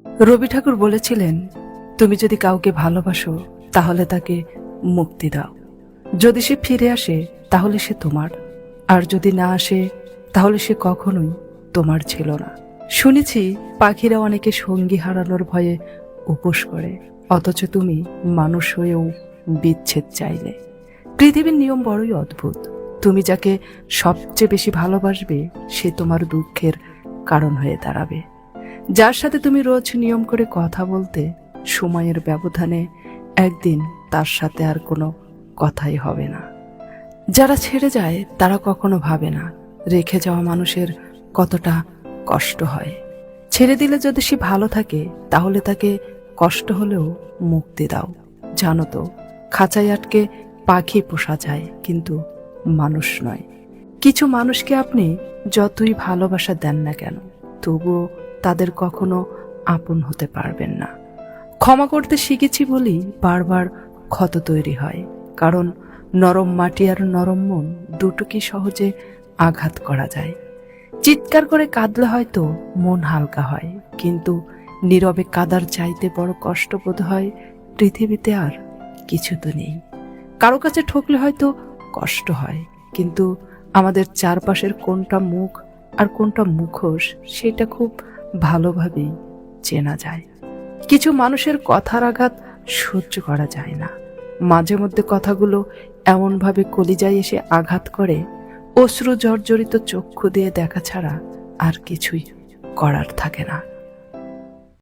রবি ঠাকুর বলেছিলেন, তুমি যদি কাউকে ভালোবাসো তাহলে তাকে মুক্তি দাও। যদি সে ফিরে আসে তাহলে সে তোমার, আর যদি না আসে তাহলে সে কখনোই তোমার ছিল না। শুনেছি পাখিরা অনেকে সঙ্গী হারানোর ভয়ে উপোস করে, অথচ তুমি মানুষ হয়েও বিচ্ছেদ চাইলে। পৃথিবীর নিয়ম বড়ই অদ্ভুত। তুমি যাকে সবচেয়ে বেশি ভালোবাসবে সে তোমার দুঃখের কারণ হয়ে দাঁড়াবে। যার সাথে তুমি রোজ নিয়ম করে কথা বলতে, সময়ের ব্যবধানে একদিন তার সাথে আর কোনো কথাই হবে না। যারা ছেড়ে যায় তারা কখনো ভাবে না রেখে যাওয়া মানুষের কতটা কষ্ট হয়। ছেড়ে দিলে যদি সে ভালো থাকে তাহলে তাকে কষ্ট হলেও মুক্তি দাও। জানো তো, খাঁচায় আটকে পাখি পোষা যায় কিন্তু মানুষ নয়। কিছু মানুষকে আপনি যতই ভালোবাসা দেন না কেন, তবুও তাদের কখনো আপন হতে পারবেন না। ক্ষমা করতে শিখেছি বলেই বারবার ক্ষত তৈরি হয়, কারণ নরম মাটি আর নরম মন দুটো কি সহজে আঘাত করা যায়। চিৎকার করে কাঁদলে হয়তো মন হালকা হয়, কিন্তু নীরবে কাদার চাইতে বড় কষ্ট বোধ হয় পৃথিবীতে আর কিছু তো নেই। কারো কাছে ঠকলে হয়তো কষ্ট হয়, কিন্তু আমাদের চারপাশের কোনটা মুখ আর কোনটা মুখোশ সেটা খুব ভালোভাবেই চেনা যায়। কিছু মানুষের কথার আঘাত সহ্য করা যায় না। মাঝে মধ্যে কথাগুলো এমনভাবে কলিজায় এসে আঘাত করে, অশ্রু জর্জরিত চক্ষু দিয়ে দেখা ছাড়া আর কিছুই করার থাকে না।